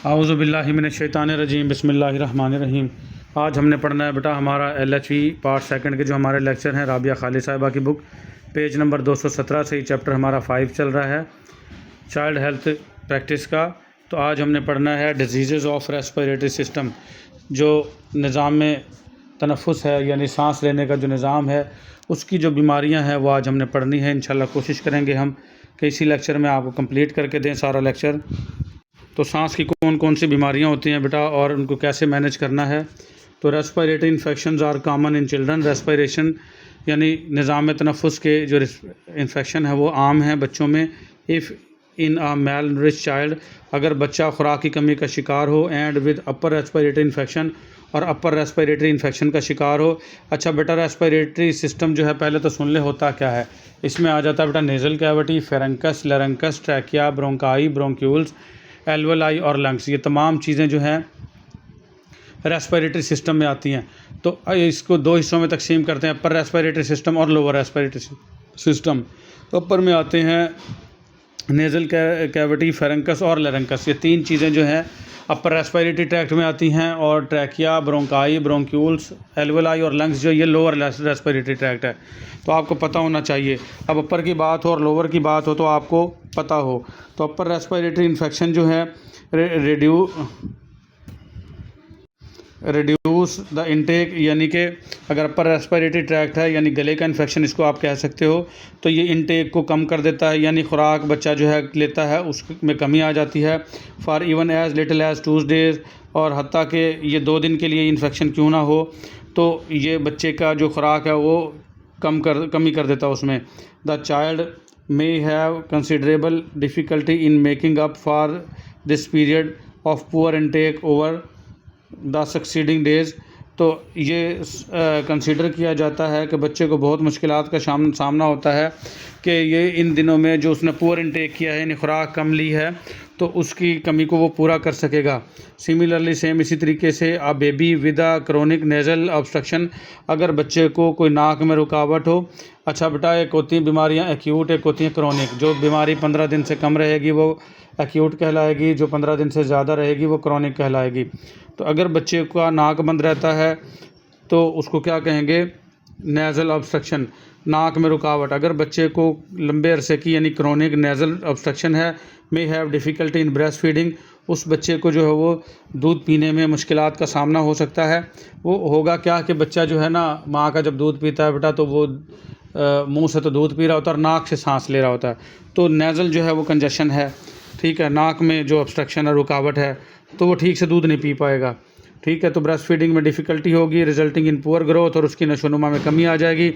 आऊज़ुबिल्लाहिमिनश्शैतानिर्रजीम बिस्मिल्लाहिर्रहमानिर्रहीम। आज हमने पढ़ना है बेटा हमारा LHV पार्ट सेकंड के जो हमारे लेक्चर हैं राबिया खालिद साहिबा की बुक पेज नंबर 217 से ही चैप्टर हमारा 5 चल रहा है चाइल्ड हेल्थ प्रैक्टिस का। तो आज हमने पढ़ना है डिजीज़ ऑफ रेस्पिरेटरी सिस्टम, जो निज़ाम में तनफ़ुस है यानी सांस लेने का जो निज़ाम है उसकी जो बीमारियां हैं वो आज हमने पढ़नी है। इंशाल्लाह कोशिश करेंगे हम कि इसी लेक्चर में आपको कंप्लीट करके दें सारा लेक्चर। तो सांस की कौन कौन सी बीमारियां होती हैं बेटा और उनको कैसे मैनेज करना है। तो respiratory infections are common in children. Respiration यानी निज़ाम तनफ़ुस के जो इन्फेक्शन है वो आम है बच्चों में। If in a malnourished child, अगर बच्चा खुराक की कमी का शिकार हो, and with upper respiratory infection, और अपर रेस्पिरेटरी इन्फेक्शन का शिकार हो। अच्छा बेटा, रेस्पिरेटरी सिस्टम जो है पहले तो सुन ले होता क्या है। इसमें आ जाता है बेटा nasal cavity, pharynx, larynx, trachea, bronchi, bronchioles, alveoli और लंग्स। ये तमाम चीज़ें जो हैं रेस्पिरेटरी सिस्टम में आती हैं। तो इसको दो हिस्सों में तकसीम करते हैं, अपर रेस्पिरेटरी सिस्टम और लोअर रेस्पिरेटरी सिस्टम। तो अपर में आते हैं नेज़ल कैविटी, फेरेंकस और लेरेंकस। ये तीन चीज़ें जो हैं अपर रेस्पिरेटरी ट्रैक्ट में आती हैं, और ट्रैकिया, ब्रोंकाई, ब्रोंक्यूल्स, एल्वेलाई और लंग्स जो ये लोअर रेस्पिरेटरी ट्रैक्ट है। तो आपको पता होना चाहिए। अब अपर की बात हो और लोअर की बात हो तो आपको पता हो। तो अपर रेस्पिरेटरी इन्फेक्शन जो है रिड्यूस द इंटेक, यानी कि अगर अपर रेस्पिरेटरी ट्रैक्ट है यानी गले का इन्फेक्शन इसको आप कह सकते हो, तो ये इंटेक को कम कर देता है, यानी खुराक बच्चा जो है लेता है उसमें कमी आ जाती है। For even as little as 2 days, और हत्ता कि ये 2 दिन के लिए इन्फेक्शन क्यों ना हो तो ये बच्चे का जो खुराक है वो कमी कर देता है उसमें। The child may have considerable difficulty in making up for this period of poor intake over the succeeding days. तो ये कंसीडर किया जाता है कि बच्चे को बहुत मुश्किलात का सामना होता है कि ये इन दिनों में जो उसने पुअर इंटेक किया है यानी खुराक कम ली है तो उसकी कमी को वो पूरा कर सकेगा। सिमिलरली सेम इसी तरीके से a baby with a chronic nasal obstruction, अगर बच्चे को कोई नाक में रुकावट हो। अच्छा बेटा, एक होती हैं बीमारियां एक्यूट, एक होती हैं क्रोनिक। जो बीमारी 15 दिन से कम रहेगी वो एक्यूट कहलाएगी, जो 15 दिन से ज़्यादा रहेगी वो क्रोनिक कहलाएगी। तो अगर बच्चे का नाक बंद रहता है तो उसको क्या कहेंगे, नेज़ल ऑब्स्ट्रक्शन, नाक में रुकावट। अगर बच्चे को लंबे अरसे की यानी क्रोनिक नेज़ल ऑब्स्ट्रक्शन है, may have difficulty in breast feeding, उस बच्चे को जो है वो दूध पीने में मुश्किलात का सामना हो सकता है। वो होगा क्या कि बच्चा जो है ना माँ का जब दूध पीता है बेटा तो वो मुंह से तो दूध पी रहा होता है और नाक से सांस ले रहा होता है, तो नेज़ल जो है वो कंजेशन है, ठीक है, नाक में जो ऑब्स्ट्रक्शन है, रुकावट है, तो वो ठीक से दूध नहीं पी पाएगा, ठीक है। तो ब्रेस्ट फीडिंग में डिफ़िकल्टी होगी, रिजल्टिंग इन पुअर ग्रोथ, और उसकी नशोनुमा में कमी आ जाएगी।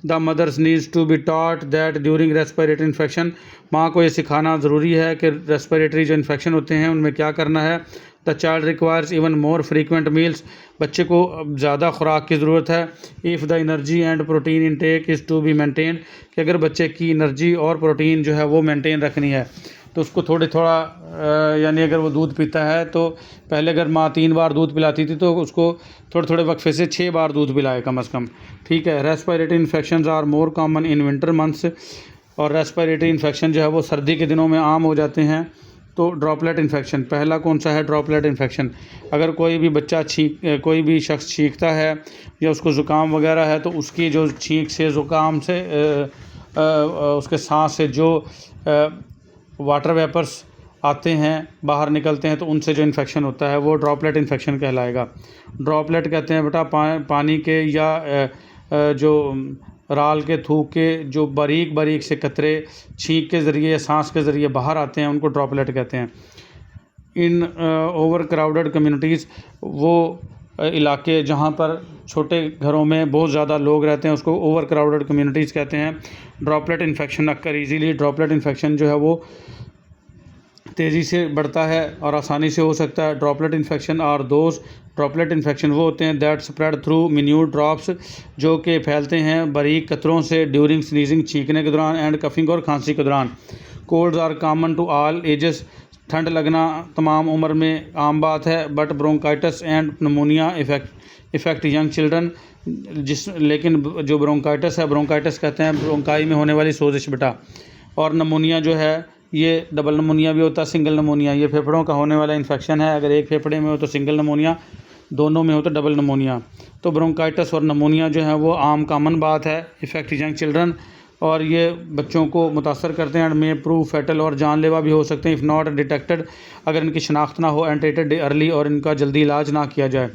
The mothers needs to be taught that during respiratory infection, माँ को ये सिखाना ज़रूरी है कि रेस्पिरेटरी जो इन्फेक्शन होते हैं उनमें क्या करना है। The child requires even more frequent meals, बच्चे को ज़्यादा खुराक की ज़रूरत है। If the energy and protein intake is to be maintain, कि अगर बच्चे की एनर्जी और प्रोटीन जो है वो मेंटेन रखनी है तो उसको थोड़ा यानी अगर वो दूध पीता है तो पहले अगर माँ 3 बार दूध पिलाती थी तो उसको थोड़े थोड़े वक्फे से 6 बार दूध पिलाए कम से कम, ठीक है। Respiratory infections are more common in winter months, और रेस्पिरेटरी इन्फेक्शन जो है वो सर्दी के दिनों में आम हो जाते हैं। तो ड्रॉपलेट इन्फेक्शन, पहला कौन सा है, ड्रॉपलेट इन्फेक्शन। अगर कोई भी बच्चा कोई भी शख्स छींकता है या उसको ज़ुकाम वगैरह है तो उसकी जो छींक से, ज़ुकाम से, उसके सांस से जो वाटर वेपर्स आते हैं बाहर निकलते हैं तो उनसे जो इन्फेक्शन होता है वो ड्रॉपलेट इन्फेक्शन कहलाएगा। ड्रॉपलेट कहते हैं बेटा पानी के या जो राल के, थूक के जो बारीक बारीक से कतरे छींक के ज़रिए, सांस के ज़रिए बाहर आते हैं, उनको ड्रॉपलेट कहते हैं। इन ओवर क्राउडेड कम्युनिटीज़, वो इलाके जहाँ पर छोटे घरों में बहुत ज़्यादा लोग रहते हैं उसको ओवर क्राउडेड कम्युनिटीज़ कहते हैं। Droplet infection occur easily, droplet infection जो है वो तेज़ी से बढ़ता है और आसानी से हो सकता है। Droplet infection are those, droplet infection वो होते हैं that spread through minute drops, जो कि फैलते हैं बारीक कतरों से, ड्यूरिंग स्नीजिंग, छींकने के दौरान, एंड कफिंग और खांसी के दौरान। Colds are common to all ages, ठंड लगना तमाम उम्र में आम बात है। But bronchitis and pneumonia affect young children, लेकिन जो ब्रोंकाइटिस है, ब्रोंकाइटिस कहते हैं ब्रोंकाई में होने वाली सोजिश बेटा, और नमोनिया जो है ये डबल नमूनिया भी होता है, सिंगल नमूनिया। ये फेफड़ों का होने वाला इन्फेक्शन है। अगर एक फेफड़े में हो तो सिंगल नमूनिया, दोनों में हो तो डबल नमूनिया। तो ब्रोंकाइटिस और नमूनिया जो है वो आम कॉमन बात है, इफेक्ट यंग चिल्ड्रन, और ये बच्चों को मुतासर करते हैं एंड मे प्रूव फैटल और जानलेवा भी हो सकते हैं इफ़ नॉट डिटेक्टेड, अगर इनकी शनाख्त ना हो एंड ट्रीटेड अर्ली और इनका जल्दी इलाज ना किया जाए।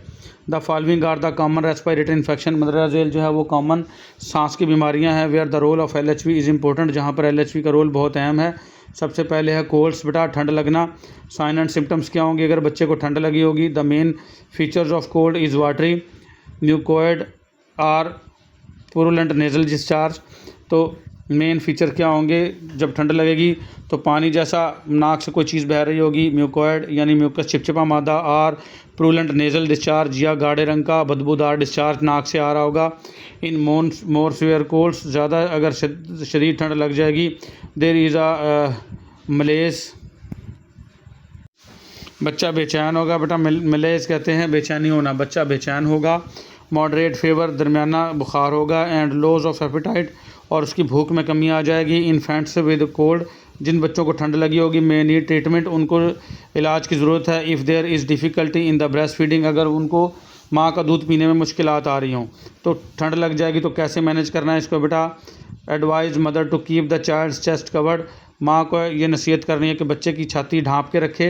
The following are the common respiratory infection. मंदरा झेल जो है वो कॉमन सांस की बीमारियां हैं। Where the role of LHV is important, जहाँ पर LHV का रोल बहुत अहम है। सबसे पहले है कोल्ड्स, बेटा ठंड लगना। साइन एंड सिम्टम्स क्या होंगे अगर बच्चे को ठंड लगी होगी? The main features of cold is watery, mucoid or purulent nasal discharge. तो मेन फीचर क्या होंगे जब ठंड लगेगी? तो पानी जैसा नाक से कोई चीज़ बह रही होगी, म्यूकोइड यानी म्यूकस चिपचिपा मादा, आर प्रूलेंट नेजल डिस्चार्ज या गाढ़े रंग का बदबूदार डिस्चार्ज नाक से आ रहा होगा। इन मोर सीवियर कोल्ड्स, ज़्यादा अगर शदीद ठंड लग जाएगी, देयर इज़ अ मलेज, बच्चा बेचैन होगा। बेटा मलेज कहते हैं बेचैनी होना, बच्चा बेचैन होगा। मॉडरेट फीवर, दरमियाना बुखार होगा। एंड लॉस ऑफ एपेटाइट, और उसकी भूख में कमी आ जाएगी। इन्फेंट्स विद कोल्ड, जिन बच्चों को ठंड लगी होगी, मे नीड ट्रीटमेंट, उनको इलाज की ज़रूरत है। If there is difficulty in the breast feeding, अगर उनको माँ का दूध पीने में मुश्किलात आ रही हों तो ठंड लग जाएगी, तो कैसे मैनेज करना है इसको? बेटा advise mother to keep the child's chest covered, माँ को ये नसीहत करनी है कि बच्चे की छाती ढाँप के रखे।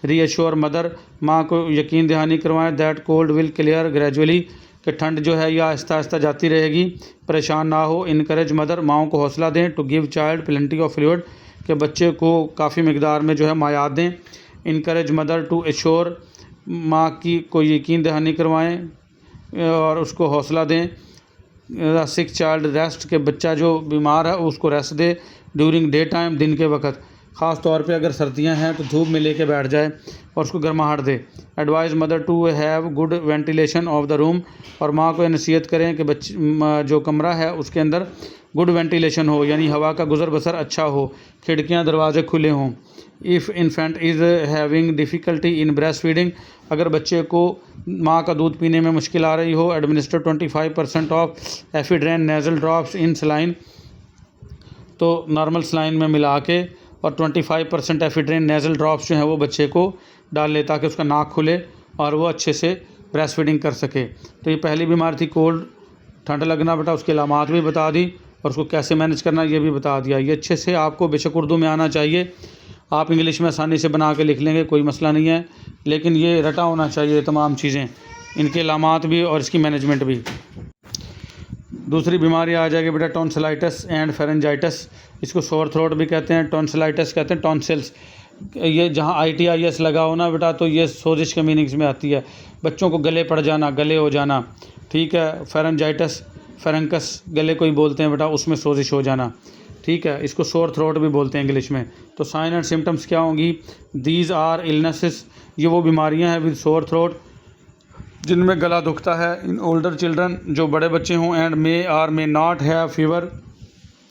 रीअश्योर मदर, माँ को यकीन दहानी करवाएं that cold will clear gradually, कि ठंड जो है यह आहिस्ता आहिस्ता जाती रहेगी, परेशान ना हो। इनकरेज मदर, माँओं को हौसला दें। To give child plenty of fluid, कि बच्चे को काफ़ी मकदार में जो है मायात दें। इनकरेज मदर टू एश्योर, माँ की को यकीन दहानी करवाएं और उसको हौसला दें। सिक चाइल्ड रेस्ट, के बच्चा जो बीमार है उसको रेस्ट दे। ड्यूरिंग डे टाइम, दिन के वक्त, ख़ास तौर पे अगर सर्दियां हैं तो धूप में लेके बैठ जाए और उसको गर्माहट दे। Advice mother to have good ventilation of the room, और माँ को नसीहत करें कि बच्चे जो कमरा है उसके अंदर गुड वेंटिलेशन हो, यानी हवा का गुजर बसर अच्छा हो, खिड़कियाँ दरवाजे खुले हों। If infant is having difficulty in breast feeding, अगर बच्चे को माँ का दूध पीने में मुश्किल आ रही हो, administer 25% of ephedrine nasal drops in saline, तो नॉर्मल सलाइन में मिला के और 25% एफिड्रेन नेज़ल ड्रॉप्स जो हैं वो बच्चे को डाल ले, ताकि उसका नाक खुले और वो अच्छे से ब्रेस्ट फीडिंग कर सके। तो ये पहली बीमारी थी कोल्ड, ठंड लगना। बेटा उसकी अलामात भी बता दी और उसको कैसे मैनेज करना ये भी बता दिया। ये अच्छे से आपको बेशक उर्दू में आना चाहिए, आप इंग्लिश में आसानी से बना के लिख लेंगे, कोई मसला नहीं है, लेकिन ये रटा होना चाहिए तमाम चीज़ें, इनके अलामात भी और इसकी मैनेजमेंट भी। दूसरी बीमारी आ जाएगी बेटा टॉन्सिलाइटिस एंड फेरेंजाइटिस, इसको सोर थ्रोट भी कहते हैं, टॉन्सिलाइटिस कहते हैं टॉन्सिल्स। ये जहाँ ITIS लगा हो ना बेटा, तो ये सोजिश के मीनिंग्स में आती है, बच्चों को गले पड़ जाना, गले हो जाना, ठीक है। फेरेंजाइटिस, फेरेंकस गले को ही बोलते हैं बेटा, उसमें सोजिश हो जाना, ठीक है। इसको सोर थ्रोट भी बोलते हैं इंग्लिश में। तो साइन एंड सिम्टम्स क्या होंगी? दीज आर इलनेसेस, ये वो बीमारियां हैं विद सोर थ्रोट जिनमें गला दुखता है। इन ओल्डर चिल्ड्रन, जो बड़े बच्चे हों, and may not have fever,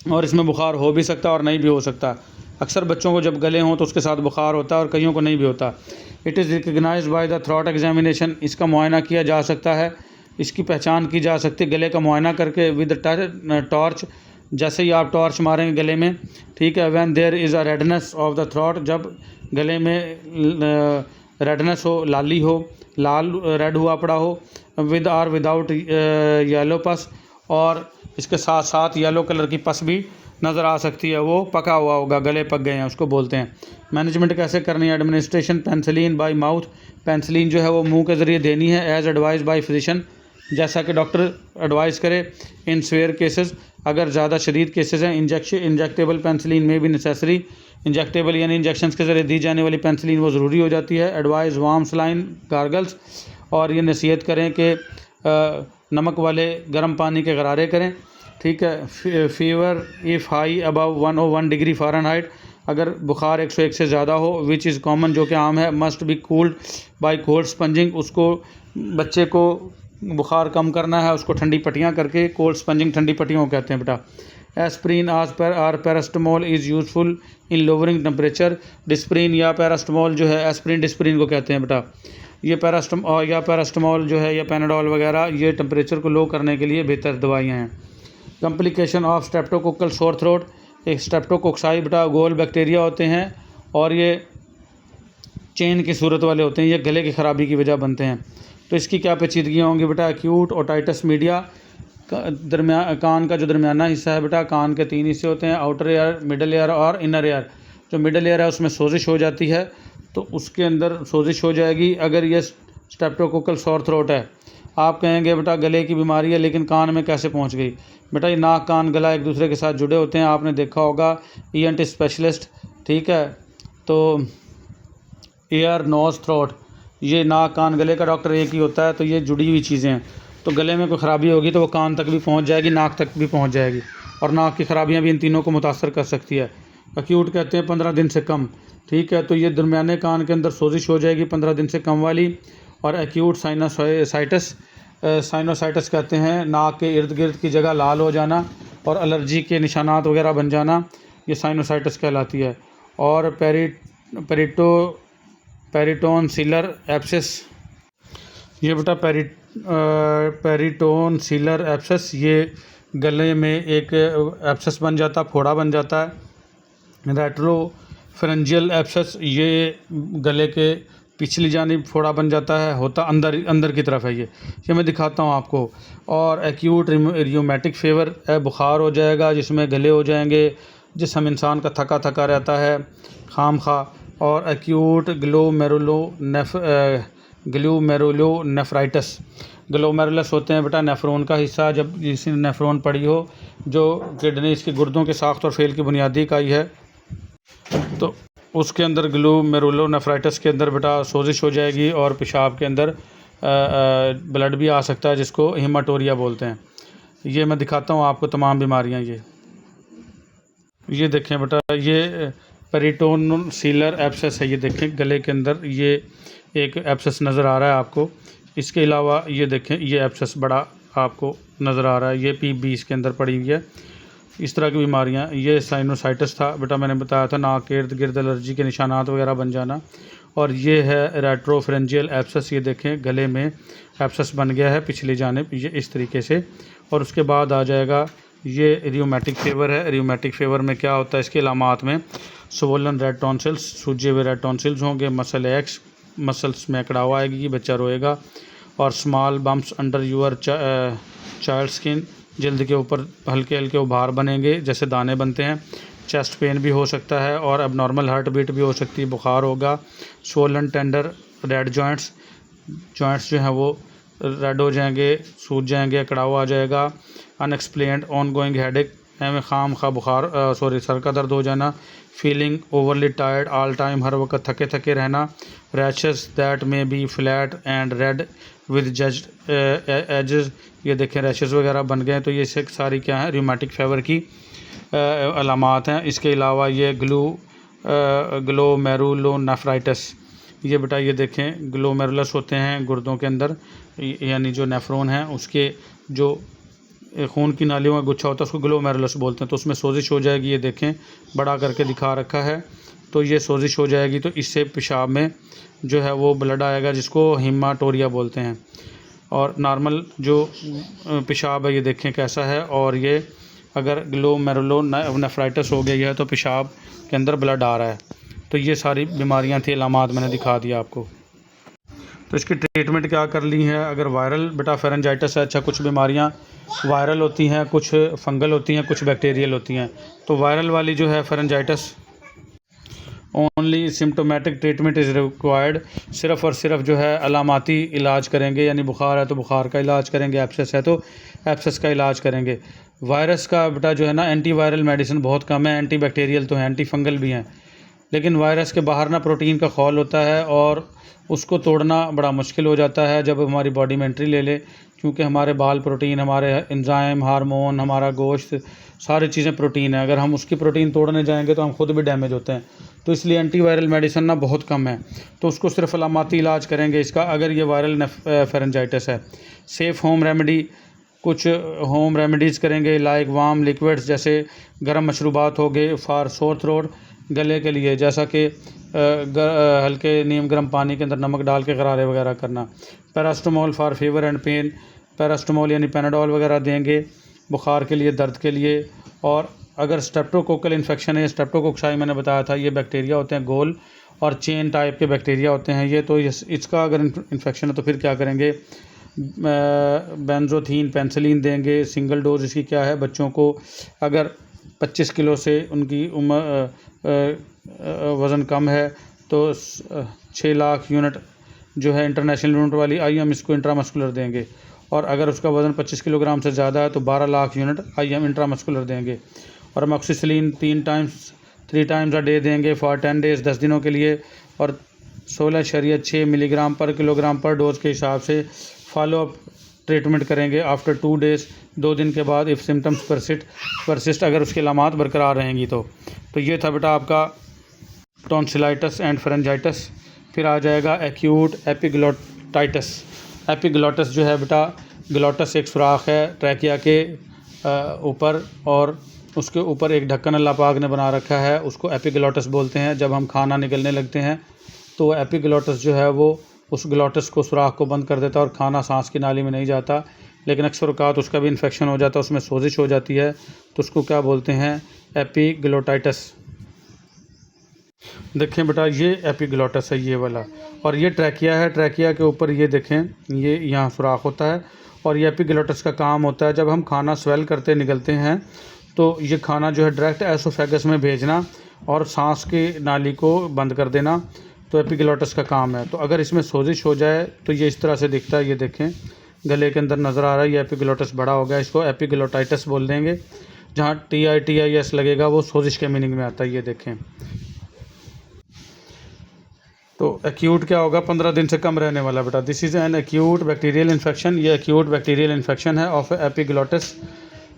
और इसमें बुखार हो भी सकता है और नहीं भी हो सकता। अक्सर बच्चों को जब गले हों तो उसके साथ बुखार होता है और कईयों को नहीं भी होता। It is recognise by the throat examination, इसका मुआयना किया जा सकता है, इसकी पहचान की जा सकती है गले का मुआयना करके विद टॉर्च, जैसे ही आप टॉर्च मारेंगे गले में, ठीक है। When there is a redness of the throat, जब गले में रेडनेस हो, लाली हो, लाल रेड हुआ पड़ा हो, विद आर विदाउट येलो पस, और इसके साथ साथ येलो कलर की पस भी नज़र आ सकती है, वो पका हुआ होगा, गले पक गए हैं, उसको बोलते हैं। मैनेजमेंट कैसे करनी है? Administration penicillin bye mouth, penicillin जो है वो मुंह के ज़रिए देनी है, एज एडवाइज बाय फिजिशियन, जैसा कि डॉक्टर एडवाइस करे। इन स्वेयर केसेस, अगर ज़्यादा शदीद केसेस हैं, इंजेक्टेबल पेंसिलिन में भी नेसेसरी, इंजेक्टेबल यानी इंजेक्शन के ज़रिए दी जाने वाली पेंसिलिन वो ज़रूरी हो जाती है। एडवाइस वार्म सलाइन गार्गल्स, और ये नसीहत करें कि नमक वाले गर्म पानी के गरारे करें, ठीक है। Fever if high above 101 degree Fahrenheit, अगर बुखार 101 से ज़्यादा हो, विच इज़ कॉमन, जो कि आम है, must be cooled by cold spongin, उसको बच्चे को बुखार कम करना है, उसको ठंडी पट्टियाँ करके, कोल्ड स्पंजिंग ठंडी पट्टियों को कहते हैं बेटा। एस्प्रिन आज पर or paracetamol is useful in lowering temperature, Disprin या पैरास्टामोल जो है, एस्प्रिन डिस्प्रिन को कहते हैं बेटा। ये पैरास्टामोल जो है या पैनाडोल वगैरह, ये टेम्परेचर को लो करने के लिए बेहतर दवाइयाँ हैं। Complication of streptococcal sore throat, एक स्ट्रेप्टोकोक्साई बेटा गोल बैक्टीरिया होते हैं और ये चेन की सूरत वाले होते हैं, ये गले की ख़राबी की वजह बनते हैं। तो इसकी क्या पेचीदगियाँ होंगी बेटा? एक्यूट ओटाइटिस मीडिया, कान का जो दरमियाना हिस्सा है बेटा, कान के 3 हिस्से होते हैं, आउटर एयर, मिडल एयर और इनर एयर। जो मिडल एयर है उसमें सोजिश हो जाती है, तो उसके अंदर सोजिश हो जाएगी अगर ये स्ट्रेप्टोकोकल सॉर थ्रोट है। आप कहेंगे बेटा गले की बीमारी है लेकिन कान में कैसे पहुंच गई? बेटा ये नाक कान गला एक दूसरे के साथ जुड़े होते हैं, आपने देखा होगा ENT स्पेशलिस्ट, ठीक है। तो ईयर नोज़ थ्रोट, ये नाक कान गले का डॉक्टर एक ही होता है, तो ये जुड़ी हुई चीज़ें हैं। तो गले में कोई ख़राबी होगी तो वो कान तक भी पहुंच जाएगी, नाक तक भी पहुंच जाएगी, और नाक की ख़राबियां भी इन तीनों को मुतासर कर सकती है। एक्यूट कहते हैं 15 दिन से कम, ठीक है। तो ये दरमियाने कान के अंदर सोजिश हो जाएगी 15 दिन से कम वाली। और एक्यूट साइनोसाइटिस, साइनोसाइटिस कहते हैं नाक के इर्द गिर्द की जगह लाल हो जाना और एलर्जी के निशानात वगैरह बन जाना, ये साइनोसाइटिस कहलाती है। और पेरिटोनसिलर एब्सेस, ये बेटा पेरिटोनसिलर एब्सेस, ये गले में एक एब्सेस बन जाता, फोड़ा बन जाता है। रेट्रोफेरेंजियल एब्सेस, ये गले के पिछली जानिब फोड़ा बन जाता है, होता अंदर की तरफ है ये मैं दिखाता हूँ आपको। और एक्यूट रियूमेटिक फीवर, बुखार हो जाएगा जिसमें गले हो जाएंगे, जिसम इंसान का थका थका रहता है खाम खा। और एक्यूट ग्लोमेरुलोनेफ्राइटिस, ग्लोमेरुलस होते हैं बेटा नेफ्रॉन का हिस्सा, जब जिसमें नेफ्रॉन पड़ी हो, जो किडनी इसकी गुर्दों के साख्त और फेल की बुनियादी इकाई है, तो उसके अंदर ग्लोमेरुलोनेफ्राइटिस के अंदर बेटा सोजिश हो जाएगी और पेशाब के अंदर ब्लड भी आ सकता है, जिसको हेमाटोरिया बोलते हैं। ये मैं दिखाता हूँ आपको तमाम बीमारियाँ। ये देखें बेटा, ये पेरिटोनसिलर एब्सेस है, ये देखें गले के अंदर ये एक एब्सेस नज़र आ रहा है आपको। इसके अलावा ये देखें, ये एब्सेस बड़ा आपको नज़र आ रहा है, ये P20 के अंदर पड़ी हुई है। इस तरह की बीमारियां, ये साइनोसाइटिस था बेटा, मैंने बताया था नाक के इर्द गिर्द एलर्जी के निशानात वगैरह बन जाना। और ये है रेट्रोफेरेंजियल एब्सेस, ये देखें गले में एब्सेस बन गया है पिछली जानिब, ये इस तरीके से। और उसके बाद आ जाएगा ये रियूमेटिक फीवर है। रियूमेटिक फीवर में क्या होता है? इसके अलामात में स्वोलन रेड टॉन्सिल्स, सूजे हुए रेड टॉन्सिल्स होंगे, मसल एक्स, मसल्स में अकड़ाव आएगी, बच्चा रोएगा। और small bumps under your child skin, जल्द के ऊपर हल्के हल्के उभार बनेंगे जैसे दाने बनते हैं। चेस्ट पेन भी हो सकता है और अब नॉर्मल हार्ट बीट भी हो सकती है, बुखार होगा। स्वोलन टेंडर रेड जॉइंट्स जो हैं वो रेड हो जाएंगे, सूज जाएंगे, अकड़ाव आ जाएगा। अनएक्सप्लेन्ड ऑन गोइंग हेडेक, में खाम खा बुखार सर का दर्द हो जाना। Feeling overly tired all time, हर वक्त थके थके रहना। Rashes that may be flat and red with jagged edges, ये देखें रैशेस वगैरह बन गए। तो ये सारी क्या है? रियूमेटिक फीवर की अलामात हैं। इसके अलावा ये ग्लोमेरुलोनेफ्राइटिस, ये बेटा ये देखें ग्लोमेरुलस होते हैं गुर्दों के अंदर, यानी जो नेफ्रॉन है उसके जो खून की नालियों का गुच्छा होता है उसको ग्लोमेरुलस बोलते हैं। तो उसमें सोजिश हो जाएगी, ये देखें बड़ा करके दिखा रखा है। तो ये सोजिश हो जाएगी तो इससे पेशाब में जो है वो ब्लड आएगा, जिसको हेमाटोरिया बोलते हैं। और नॉर्मल जो पेशाब है ये देखें कैसा है। और ये अगर ग्लोमेरुलोनेफ्राइटिस हो गई है तो पेशाब के अंदर ब्लड आ रहा है। तो ये सारी बीमारियां थी, अलामात मैंने दिखा दिया आपको। तो इसकी ट्रीटमेंट क्या कर ली है? अगर वायरल बेटा फेरेंजाइटिस है, अच्छा कुछ बीमारियां वायरल होती हैं, कुछ फंगल होती हैं, कुछ बैक्टीरियल होती हैं। तो वायरल वाली जो है pharyngitis, only symptomatic treatment is required, सिर्फ़ और सिर्फ जो है अलामाती इलाज करेंगे, यानी बुखार है तो बुखार का इलाज करेंगे, एब्सेस है तो एब्सेस का इलाज करेंगे। वायरस का बेटा जो है ना एंटी वायरल मेडिसिन बहुत कम है, एंटी बैक्टीरियल तो है, एंटी फंगल भी हैं, लेकिन वायरस के बाहर ना प्रोटीन का खौल होता है और उसको तोड़ना बड़ा मुश्किल हो जाता है जब हमारी बॉडी में एंट्री ले ले, क्योंकि हमारे बाल प्रोटीन, हमारे एंजाइम, हार्मोन, हमारा गोश्त, सारी चीज़ें प्रोटीन है। अगर हम उसकी प्रोटीन तोड़ने जाएंगे तो हम खुद भी डैमेज होते हैं। तो इसलिए एंटी वायरल मेडिसिन ना बहुत कम है, तो उसको सिर्फ अलामाती इलाज करेंगे इसका। अगर ये वायरल फेरेंजाइटिस है, सेफ़ होम रेमेडी, कुछ होम रेमेडीज़ करेंगे लाइक वार्म लिक्विड्स, जैसे गर्म मशरूबात हो गए फॉर सोर थ्रोट, गले के लिए, जैसा कि हल्के नीम गर्म पानी के अंदर नमक डाल के गरारे वगैरह करना। Paracetamol for fever and pain, paracetamol यानी पेनाडोल वगैरह देंगे बुखार के लिए, दर्द के लिए। और अगर स्ट्रेप्टोकोकल इन्फेक्शन है, स्ट्रेप्टोकोक्साई मैंने बताया था, ये बैक्टीरिया होते हैं गोल और चेन टाइप के बैक्टीरिया होते हैं ये। तो इसका अगर इन्फेक्शन है तो फिर क्या करेंगे, बेंजोथीन पेंसिलिन देंगे। सिंगल डोज इसकी क्या है, बच्चों को अगर 25 किलो से उनकी वज़न कम है तो 6 लाख यूनिट जो है इंटरनेशनल यूनिट वाली IM इसको इंट्रामस्कुलर देंगे। और अगर उसका वज़न 25 किलोग्राम से ज़्यादा है तो 12 लाख यूनिट IM इंट्रामस्कुलर देंगे। और अमोक्सिसिलिन 3 टाइम्स अ डे देंगे फॉर 10 डेज़, 10 दिनों के लिए। और 16.6 मिलीग्राम पर किलोग्राम पर डोज के हिसाब से फॉलोअप ट्रीटमेंट करेंगे आफ्टर 2 डेज़, 2 दिन के बाद। इफ़ सिम्टम्स परसिस्ट अगर उसकी अलामात बरकरार रहेंगी तो ये था बेटा आपका टॉन्सिलाइटिस एंड फेरेंजाइटिस। फिर आ जाएगा एक्यूट एपिग्लोटाइटिस। एपिग्लोटिस जो है बेटा, ग्लोटस एक सुराख है ट्रैकिया के ऊपर और उसके ऊपर एक ढक्कन अल्लाह पाक ने बना रखा है, उसको एपिग्लोटिस बोलते हैं। जब हम खाना निगलने लगते हैं तो एपिग्लोटिस जो है वो उस ग्लोटस को सुराख को बंद कर देता है और खाना सांस की नाली में नहीं जाता। लेकिन अक्सर औक़ात उसका भी इन्फेक्शन हो जाता है, उसमें सोजिश हो जाती है, तो उसको क्या बोलते हैं, एपिग्लोटाइटिस। देखें बेटा ये एपिग्लोटिस है ये वाला, और ये ट्रैकिया है। ट्रैकिया के ऊपर ये देखें ये यहाँ सुराख होता है। और ये एपिग्लोटिस का काम होता है जब हम खाना स्वेल करते निगलते हैं तो ये खाना जो है डायरेक्ट एसोफेगस में भेजना और सांस की नाली को बंद कर देना, तो एपिग्लोटिस का काम है। तो अगर इसमें सोजिश हो जाए तो ये इस तरह से दिखता है, ये देखें गले के अंदर नज़र आ रहा है, ये एपिग्लोटिस बड़ा हो गया, इसको एपिग्लोटाइटिस बोल देंगे। जहाँ TITIS लगेगा वो सोजिश के मीनिंग में आता है, ये देखें। तो एक्यूट क्या होगा, 15 दिन से कम रहने वाला बेटा। This is an acute bacterial infection, ये एक्यूट बैक्टीरियल इन्फेक्शन है ऑफ एपिग्लोटिस।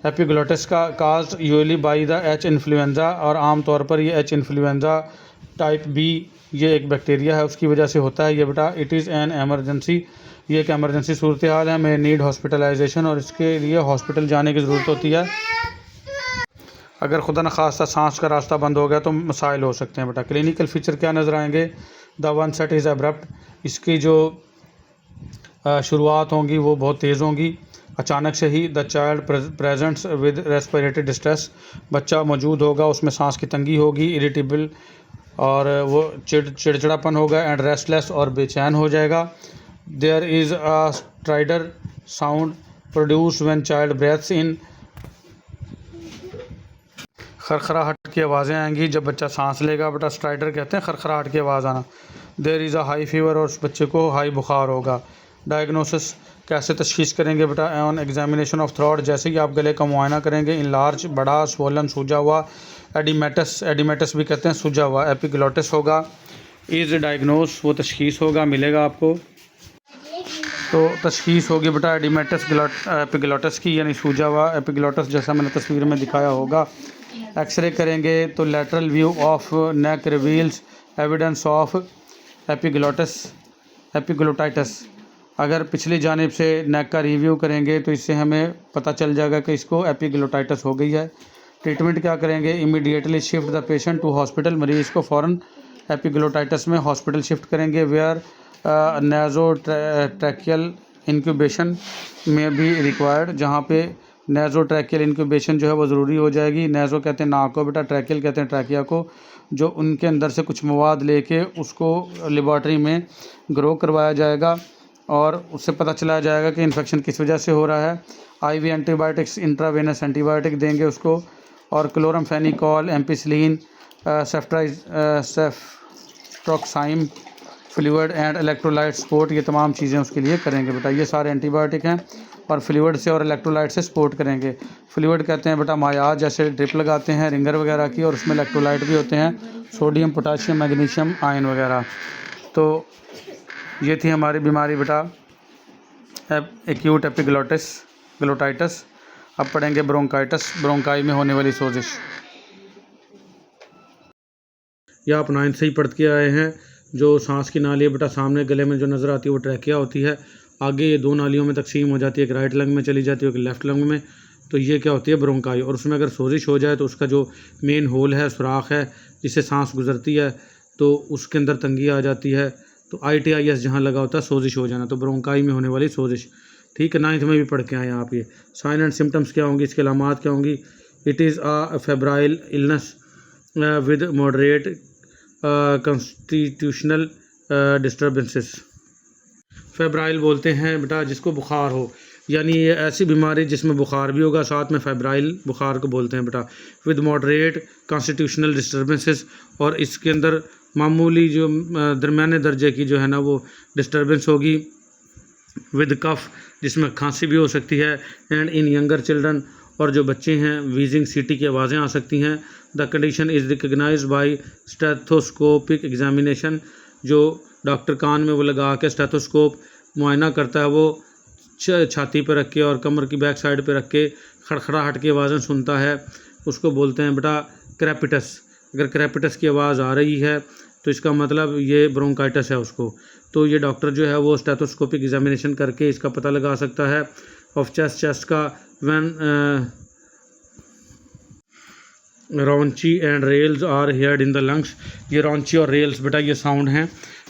एपिग्लोटिस का cause usually by the H influenza, और आम तौर पर ये H इन्फ्लुएंजा टाइप B ये एक बैक्टीरिया है उसकी वजह से होता है ये बेटा। इट इज़ एन एमरजेंसी, ये एक एमरजेंसी सूरत हाल है, मे नीड हॉस्पिटलाइजेशन, और इसके लिए हॉस्पिटल जाने की ज़रूरत होती है। अगर खुदा न खास्ता सांस का रास्ता बंद हो गया तो मसाइल हो सकते हैं बेटा। क्लिनिकल फीचर क्या नज़र आएंगे, द वनसेट इज़ अब्रप्ट, इसकी जो शुरुआत होंगी वो बहुत तेज़ होंगी, अचानक से ही। The child presents with respiratory distress, बच्चा मौजूद होगा उसमें सांस की तंगी होगी, इरिटेबल और वो चिड़चिड़ापन होगा, एंड रेस्टलेस और बेचैन हो जाएगा। There is a stridor sound produce when child breathes in, खरखराहट की आवाज़ें आएंगी जब बच्चा सांस लेगा बेटा, स्ट्राइडर कहते हैं खरखराहट की आवाज़ आना। There is a high fever, और उस बच्चे को हाई बुखार होगा। डायग्नोसिस कैसे तशखीस करेंगे बेटा, ऑन एग्जामिनेशन ऑफ थ्रोट, जैसे ही आप गले का मुआयना करेंगे, इन लार्ज बड़ा, स्वोलन सूजा हुआ, एडिमेटस, एडिमेटस भी कहते हैं सूजा हुआ, एपिग्लोटिस होगा। इज़ डायग्नोस, वो तशखीस होगा, मिलेगा आपको। तो तशखीस होगी बेटा एडिमेटस एपिग्लोटिस की, यानी सूजा हुआ एपिग्लोटिस, जैसा मैंने तस्वीर में दिखाया होगा। एक्सरे करेंगे तो lateral view of neck reveals evidence of epiglottitis. अगर पिछली जानिब से नेक का रिव्यू करेंगे तो इससे हमें पता चल जाएगा कि इसको एपिग्लोटाइटिस हो गई है। ट्रीटमेंट क्या करेंगे, immediately shift the patient to hospital, मरीज़ को फ़ौरन एपिग्लोटाइटिस में हॉस्पिटल शिफ्ट करेंगे। वेयर नेज़ो ट्रैकियल इंक्यूबेशन में भी रिक्वायर्ड, जहाँ पे नेज़ो ट्रैकियल इंक्यूबेशन जो है वो ज़रूरी हो जाएगी। नेज़ो कहते हैं नाक को बेटा, ट्रैकियल कहते हैं ट्रैकिया को, जो उनके अंदर से कुछ मवाद लेके उसको लेबॉर्ट्री में ग्रो करवाया जाएगा और उससे पता चलाया जाएगा कि इन्फेक्शन किस वजह से हो रहा है। IV एंटीबायोटिक्स, इंट्रावेनस एंटीबायोटिक देंगे उसको, और chloramphenicol, ampicillin, cefuroxime fluid and electrolyte support, ये तमाम चीज़ें उसके लिए करेंगे बेटा। ये सारे एंटीबायोटिक हैं और फ्लूइड से और इलेक्ट्रोलाइट से सपोर्ट करेंगे। फ्लूइड कहते हैं बेटा मायाज, जैसे ड्रिप लगाते हैं रिंगर वगैरह की, और उसमें इलेक्ट्रोलाइट भी होते हैं, सोडियम, पोटाशियम, मैग्नीशियम, आयन वगैरह। तो ये थी हमारी बीमारी बेटा एक्यूट एपिग्लोटाइटिस। अब पढ़ेंगे ब्रोंकाइटिस, ब्रोंकाई में होने वाली सोजिश। यह आप 9th से ही पढ़ के आए हैं। जो सांस की नाली है बेटा, सामने गले में जो नज़र आती है वो ट्रैकिया होती है। आगे ये 2 नालियों में तकसीम हो जाती है, एक राइट लंग में चली जाती है, एक लेफ़्ट लंग में। तो ये क्या होती है, ब्रोंकाई। और उसमें अगर सोजिश हो जाए तो उसका जो मेन होल है, सुराख है जिससे सांस गुजरती है, तो उसके अंदर तंगी आ जाती है। तो ITIS जहाँ लगा होता है सोजिश हो जाना, तो ब्रोंकाई में होने वाली सोजिश। ठीक है, 9th में भी पढ़ के आए आप। ये साइन एंड सिम्टम्स क्या होंगी, इसके अलामात क्या होंगी। It is a febrile illness with moderate constitutional disturbances. Febrile बोलते हैं बेटा जिसको बुखार हो, यानी ये ऐसी बीमारी जिसमें बुखार भी होगा, साथ में फेब्राइल बुखार को बोलते हैं बेटा। विद मॉडरेट कॉन्स्टिट्यूशनल डिस्टर्बेंसेस, और इसके अंदर मामूली जो दरमियाने दर्जे की जो है ना वो डिस्टर्बेंस होगी। विद कफ, जिसमें खांसी भी हो सकती है। एंड इन यंगर चिल्ड्रन, और जो बच्चे हैं वीजिंग सीटी की आवाज़ें आ सकती हैं। The condition is recognised by stethoscopic examination, जो डॉक्टर कान में वो लगा के स्टेथोस्कोप मुआयना करता है, वो छाती पर रख के और कमर की बैक साइड पे रख के खड़खड़ाहट की आवाज़ें सुनता है, उसको बोलते हैं बेटा क्रेपिटस। अगर क्रेपिटस की आवाज़ आ रही है तो इसका मतलब ये ब्रोंकाइटिस है उसको। तो ये डॉक्टर जो है वो स्टेथोस्कोपिक एग्जामिनेशन करके इसका पता लगा सकता है। ऑफ चेस्ट का when rhonchi and rales are heard in the lungs. ये रॉन्ची और रेल्स बेटा ये साउंड हैं,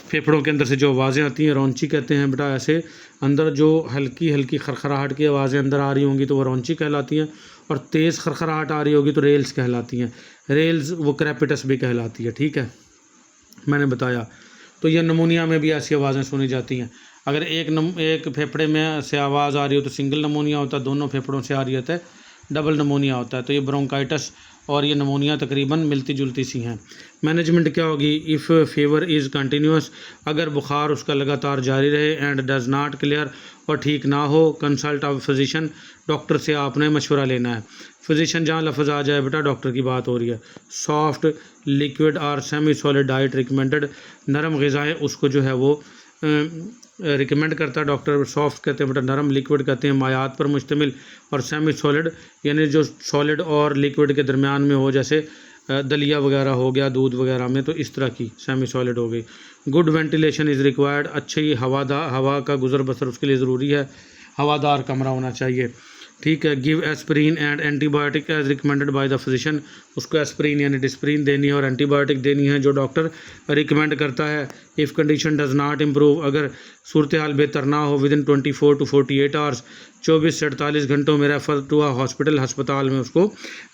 फेफड़ों के अंदर से जो आवाज़ें आती हैं रॉन्ची कहते हैं बेटा। ऐसे अंदर जो हल्की हल्की खरखराहट की आवाज़ें अंदर आ रही होंगी तो वो रॉन्ची कहलाती हैं, और तेज़ खरखराहट आ रही होगी तो रेल्स कहलाती हैं। रेल्स वो क्रेपिटस भी कहलाती है, ठीक है, मैंने बताया। तो ये नमूनिया में भी ऐसी आवाज़ें सुनी जाती हैं। अगर एक फेफड़े में से आवाज़ आ रही हो तो सिंगल नमूनिया होता है, दोनों फेफड़ों से आ रही होता है डबल नमूनिया होता है। तो ये ब्रोंकाइटिस और ये नमूनिया तकरीबन मिलती जुलती सी हैं। मैनेजमेंट क्या होगी? इफ़ फीवर इज़ कंटिन्यूस, अगर बुखार उसका लगातार जारी रहे, एंड डज नॉट क्लियर, और ठीक ना हो, कंसल्ट ऑफ फिजिशियन, डॉक्टर से आपने मशवरा लेना है। फिजिशियन जहाँ लफ्ज़ आ जाए बेटा डॉक्टर की बात हो रही है। सॉफ्ट लिक्विड और सेमी सॉलिड डाइट रिकमेंडेड, नरम ग़िज़ाएँ उसको जो है वो रिकमेंड करता है डॉक्टर। सॉफ्ट कहते हैं बेटा, नरम, लिक्विड कहते हैं मायात पर मुश्तमिल, और सेमी सॉलिड यानी जो सॉलिड और लिक्विड के दरमियान में हो, जैसे दलिया वगैरह हो गया दूध वगैरह में, तो इस तरह की सेमी सॉलिड हो गई। गुड वेंटिलेशन इज़ रिक्वायर्ड, अच्छी हवा का गुजर बसर उसके लिए ज़रूरी है, हवादार कमरा होना चाहिए, ठीक है। Give aspirin and antibiotic as recommended by the physician, उसको एस्प्रिन यानी डिस्प्रिन देनी है और एंटीबायोटिक देनी है जो डॉक्टर रिकमेंड करता है। If condition does not improve, अगर सूरत हाल बेहतर ना हो, विदिन 24 to 48 आवर्स, 24 से 48 घंटों में रेफ़र टू अ हॉस्पिटल, अस्पताल में उसको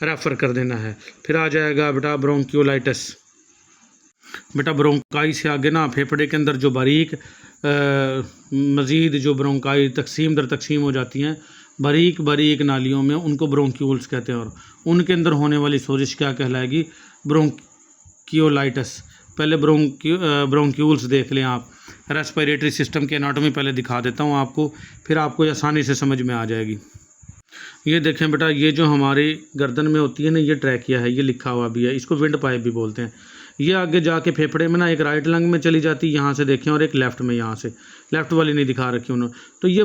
रेफ़र कर देना है। फिर आ जाएगा बेटा ब्रोंकियोलाइटिस। बेटा ब्रोंकाई से आगे ना फेफड़े के अंदर जो बारीक मज़ीद जो ब्रोंकाई तकसीम दर तकसीम हो जाती हैं बारीक बारीक नालियों में, उनको ब्रोंक्यूल्स कहते हैं, और उनके अंदर होने वाली सोजिश क्या कहलाएगी? ब्रोंकियोलाइटिस। पहले ब्रोंक्यूल्स देख लें आप। रेस्पिरेटरी सिस्टम की एनाटॉमी पहले दिखा देता हूँ आपको, फिर आपको आसानी से समझ में आ जाएगी। ये देखें बेटा, ये जो हमारी गर्दन में होती है ना, ये ट्रैकिया है, ये लिखा हुआ भी है, इसको विंड पाइप भी बोलते हैं। ये आगे जाके फेफड़े में ना एक राइट लंग में चली जाती है यहाँ से देखें, और एक लेफ़्ट में यहाँ से, लेफ़्ट वाली नहीं दिखा रखी उन्होंने। तो ये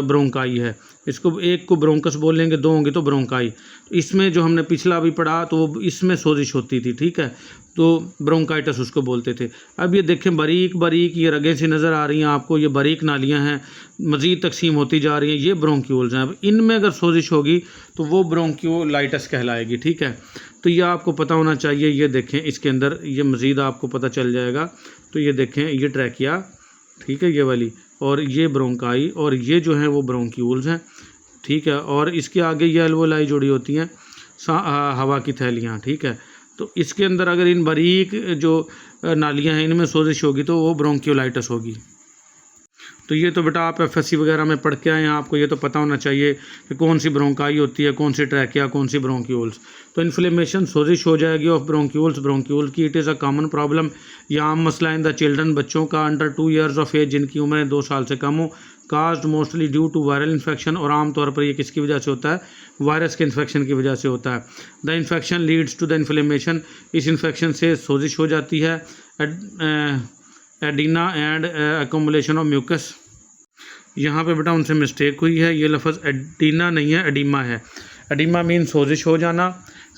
ब्रोंकाई है, इसको एक को ब्रोंकस बोल लेंगे, दो होंगे तो ब्रोंकाई। इसमें जो हमने पिछला भी पढ़ा तो वो इसमें सोजिश होती थी, ठीक है, तो ब्रोंकाइटिस उसको बोलते थे। अब ये देखें बारीक बारीक ये रगें सी नज़र आ रही हैं आपको, ये बारीक नालियाँ हैं, मज़ीद तकसीम होती जा रही हैं, ये ब्रोंक्यूल्स हैं। अब इनमें अगर सोजिश होगी तो वो ब्रोंकियोलाइटिस कहलाएगी, ठीक है। तो ये आपको पता होना चाहिए। ये देखें इसके अंदर ये मज़ीद आपको पता चल जाएगा। तो ये देखें ये ट्रैकिया, ठीक है, ये वाली, और ये ब्रोंकाई, और ये जो है वो ब्रोंक्यूल्स हैं, ठीक है। और इसके आगे ये अल्वोलाई जुड़ी होती हैं, हवा की थैलियाँ, ठीक है। तो इसके अंदर अगर इन बारीक जो नालियाँ हैं इनमें सोजिश होगी तो वो ब्रोंकियोलाइटिस होगी। तो ये तो बेटा आप एफएससी वगैरह में पढ़ के आए हैं, आपको ये तो पता होना चाहिए कि कौन सी ब्रोंकाई होती है, कौन सी ट्रैकिया, कौन सी ब्रोंक्यूल्स। तो इन्फ्लेमेशन सोजिश हो जाएगी ऑफ ब्रोंक्यूल की। It is a common problem, यह आम मसला इन द चिल्ड्रन, बच्चों का अंडर 2 years ऑफ एज, जिनकी उम्र 2 साल से कम हो। Caused mostly due to viral infection, और आमतौर पर ये किसकी वजह से होता है? वायरस के इन्फेक्शन की वजह से होता है। The infection leads to the inflammation, इस इन्फेक्शन से सोजिश हो जाती है। Oedema and accumulation of mucus, यहाँ पे बेटा उनसे मिस्टेक हुई है, ये लफ्ज़ एडिना नहीं है, एडिमा है। एडिमा मीन सोजिश हो जाना,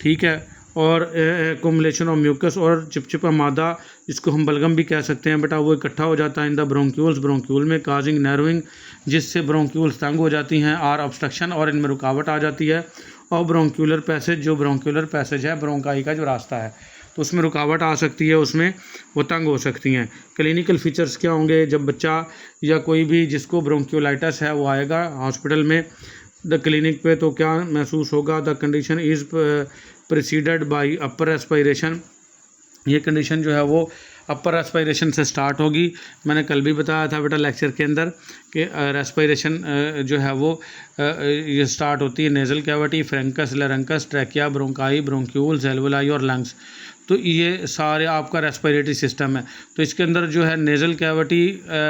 ठीक है, और एक्यूमुलेशन ऑफ म्यूकस और चिपचिपा मादा, जिसको हम बलगम भी कह सकते हैं बेटा, वो इकट्ठा हो जाता है इन द ब्रोंक्यूल्स, ब्रोंक्यूल में, काजिंग नैरोइंग, जिससे ब्रोंक्यूल्स तंग हो जाती हैं, आर ऑब्स्ट्रक्शन, और इनमें रुकावट आ जाती है। और ब्रोंक्यूलर पैसेज, जो ब्रोंक्यूलर पैसेज है ब्रोंकाई का जो रास्ता है, तो उसमें रुकावट आ सकती है, उसमें वो तंग हो सकती हैं। क्लिनिकल फीचर्स क्या होंगे? जब बच्चा या कोई भी जिसको ब्रोंकियोलाइटिस है वो आएगा हॉस्पिटल में, द क्लिनिक पे तो क्या महसूस होगा? The condition is preceded by upper respiration. ये कंडीशन जो है वो अपर रेस्पिरेशन से स्टार्ट होगी। मैंने कल भी बताया था बेटा लेक्चर के अंदर कि रेस्पिरेशन जो है वो ये स्टार्ट होती है nasal cavity, pharynx, larynx, trachea, bronchi, bronchioles, alveoli और लंग्स। तो ये सारे आपका रेस्पिरेटरी सिस्टम है। तो इसके अंदर जो है नेज़ल कैविटी,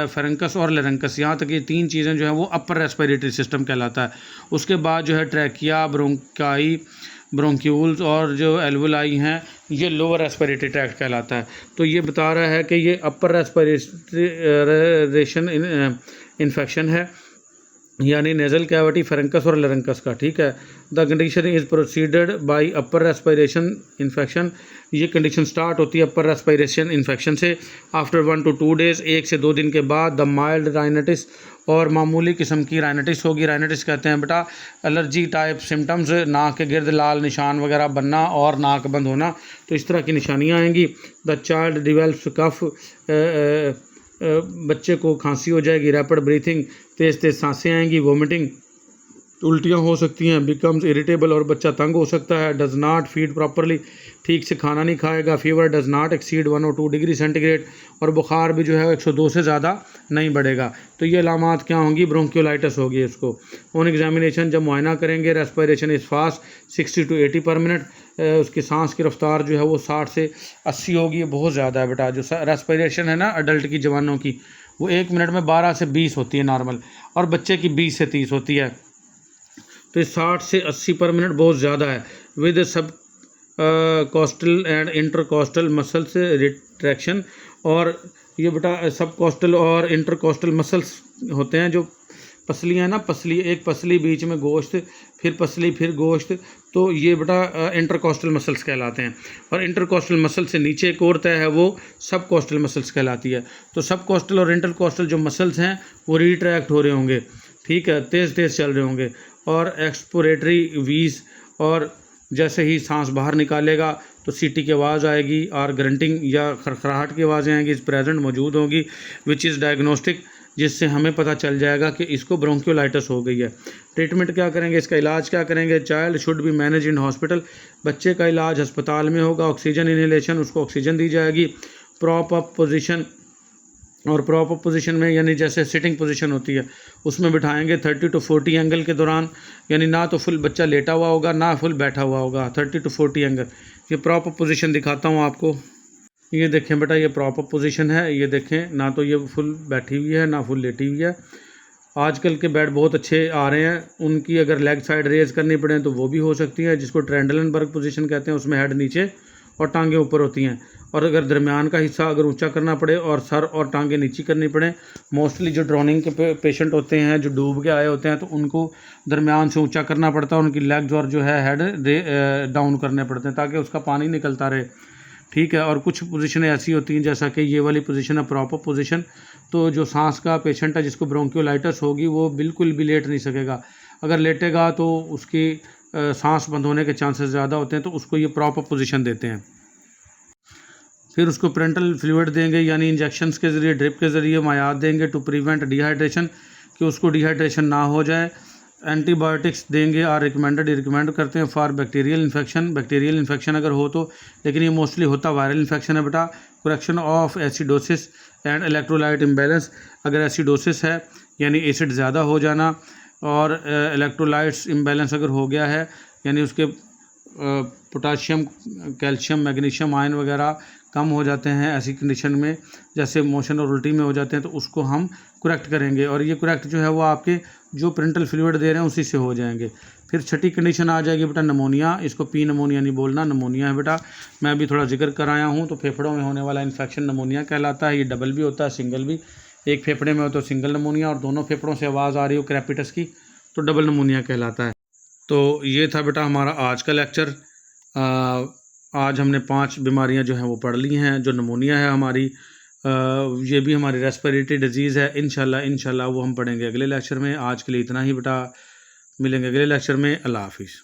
फ्रेंकस और लारंकस, यहाँ तक ये तीन चीज़ें जो है वो अपर रेस्पिरेटरी सिस्टम कहलाता है। उसके बाद जो है ट्रैकिया, ब्रोंकाई, ब्रोंक्यूल्स और जो एल्वोलाई हैं ये लोअर रेस्पिरेटरी ट्रैक्ट कहलाता है। तो ये बता रहा है कि ये अपर रेस्पिरेशन इन्फेक्शन है, यानी नेज़ल कैविटी, फ्रेंकस और लारंकस का। ठीक है। The condition is proceeded by upper respiration infection. ये कंडीशन स्टार्ट होती है अपर रेस्पिरेशन इन्फेक्शन से। आफ्टर 1 to 2 days, 1 से 2 दिन के बाद द माइल्ड राइनाइटिस, और मामूली किस्म की राइनाइटिस होगी। राइनाइटिस कहते हैं बेटा एलर्जी टाइप सिम्टम्स, नाक के गिर्द लाल निशान वगैरह बनना और नाक बंद होना, तो इस तरह की निशानियाँ आएंगी। द चाइल्ड डिवेल्प्स कफ, बच्चे को खांसी हो जाएगी। रैपिड ब्रीथिंग, तेज़ तेज़ सांसें आएंगी। वोमिटिंग, उल्टियाँ हो सकती हैं। बिकम्स इरिटेबल, और बच्चा तंग हो सकता है। डज नॉट फीड प्रॉपरली, ठीक से खाना नहीं खाएगा। Fever does not exceed 1 or 2 degree centigrade, और बुखार भी जो है 102 से ज़्यादा नहीं बढ़ेगा। तो ये अलामात क्या होंगी? ब्रोंकियोलाइटिस होगी इसको। ऑन एग्जामिनेशन जब मुआयना करेंगे, रेस्पिरेशन इज़ फास्ट 60 to 80 पर मिनट, उसकी सांस की रफ्तार जो है वो 60 से 80 होगी। ये बहुत ज़्यादा है बेटा। जो रेस्पिरेशन है ना अडल्ट की, जवानों की, वो 1 मिनट में 12 से 20 होती है नॉर्मल, और बच्चे की 20 से 30 होती है। तो 60 से 80 पर मिनट बहुत ज़्यादा है। विद सब coastal and intercostal muscles retraction, और ये बेटा सब कोस्टल और इंटरकोस्टल मसल्स होते हैं, जो पसलियाँ हैं ना, पसली, एक पसली, बीच में गोश्त, फिर पसली, फिर गोश्त, तो ये बेटा इंटरकोस्टल मसल्स कहलाते हैं। और इंटरकोस्टल मसल से नीचे एक और तय है, वो सब कोस्टल मसल्स कहलाती है। तो सब कोस्टल और इंटरकोस्टल जो मसल्स हैं वो रिट्रैक्ट हो रहे होंगे। ठीक है, तेज़ तेज़ चल रहे होंगे। और एक्सपोरेटरी वीज, और जैसे ही सांस बाहर निकालेगा तो सीटी की आवाज़ आएगी, और ग्रंटिंग या खरखराहट की आवाज़ें आएंगी, इस प्रेजेंट मौजूद होगी, विच इज़ डायग्नोस्टिक, जिससे हमें पता चल जाएगा कि इसको ब्रोंकियोलाइटिस हो गई है। ट्रीटमेंट क्या करेंगे, इसका इलाज क्या करेंगे? Child should be manage in hospital, बच्चे का इलाज अस्पताल में होगा। ऑक्सीजन इनहेलेशन, उसको ऑक्सीजन दी जाएगी। प्रॉप अप पोजीशन, और प्रॉपर पोजीशन में यानी जैसे सिटिंग पोजीशन होती है उसमें बिठाएंगे 30 to 40 एंगल के दौरान, यानी ना तो फुल बच्चा लेटा हुआ होगा ना फुल बैठा हुआ होगा, 30 to 40 एंगल। ये प्रॉपर पोजीशन दिखाता हूँ आपको। ये देखें बेटा, ये प्रॉपर पोजीशन है। ये देखें, ना तो ये फुल बैठी हुई है ना फुल लेटी हुई है। आजकल के बेड बहुत अच्छे आ रहे हैं, उनकी अगर लेग साइड रेज करनी पड़े तो वो भी हो सकती है, जिसको ट्रेंडलनबर्ग पोजीशन कहते हैं। उसमें हेड नीचे और टांगें ऊपर होती हैं, और अगर दरमियान का हिस्सा अगर ऊंचा करना पड़े और सर और टांगें नीची करनी पड़े, मोस्टली जो ड्रोनिंग के पेशेंट होते हैं, जो डूब के आए होते हैं, तो उनको दरमियान से ऊंचा करना पड़ता है। उनकी लेग्स और जो है हेड डाउन करने पड़ते हैं ताकि उसका पानी निकलता रहे। ठीक है। और कुछ पोजीशनें ऐसी होती हैं जैसा कि ये वाली पोजीशन है प्रॉपर पोजीशन, तो जो सांस का पेशेंट है जिसको ब्रोंकियोलाइटिस होगी वो बिल्कुल भी लेट नहीं सकेगा। अगर लेटेगा तो उसकी सांस बंद होने के चांसेस ज़्यादा होते हैं, तो उसको ये प्रॉपर पोजीशन देते हैं। फिर उसको पेरेंटल फ्लूइड देंगे, यानी इंजेक्शंस के ज़रिए, ड्रिप के ज़रिए मायात देंगे टू प्रिवेंट डिहाइड्रेशन, कि उसको डिहाइड्रेशन ना हो जाए। एंटीबायोटिक्स देंगे, आर रिकमेंडेड, रिकमेंड करते हैं for bacterial infection, bacterial infection अगर हो तो, लेकिन ये मोस्टली होता वायरल इन्फेक्शन है बेटा। Correction of acidosis and electrolyte imbalance, अगर एसिडोसिस है यानी एसिड ज़्यादा हो जाना, और इलेक्ट्रोलाइट्स इम्बैलेंस अगर हो गया है, यानी उसके पोटाशियम, कैल्शियम, मैग्नीशियम, आयन वगैरह कम हो जाते हैं, ऐसी कंडीशन में जैसे मोशन और उल्टी में हो जाते हैं, तो उसको हम करेक्ट करेंगे। और ये करेक्ट जो है वो आपके जो पेरेंटल फ्लूइड दे रहे हैं उसी से हो जाएंगे। फिर छठी कंडीशन आ जाएगी बेटा नमोनिया, इसको पी नमोनिया नहीं बोलना, नमोनिया है बेटा। मैं अभी थोड़ा जिक्र कराया हूँ, तो फेफड़ों में होने वाला इन्फेक्शन नमोनिया कहलाता है। ये डबल भी होता है, सिंगल भी। एक फेफड़े में हो तो सिंगल नमोनिया, और दोनों फेफड़ों से आवाज़ आ रही हो क्रेपिटस की तो डबल नमोनिया कहलाता है। तो ये था बेटा हमारा आज का लेक्चर। आज हमने 5 बीमारियां जो हैं वो पढ़ ली हैं। जो नमोनिया है हमारी, ये भी हमारी रेस्पिरेटरी डिजीज़ है। इंशाल्लाह वो हम पढ़ेंगे अगले लेक्चर में। आज के लिए इतना ही बेटा, मिलेंगे अगले लेक्चर में। अल्लाह हाफिज़।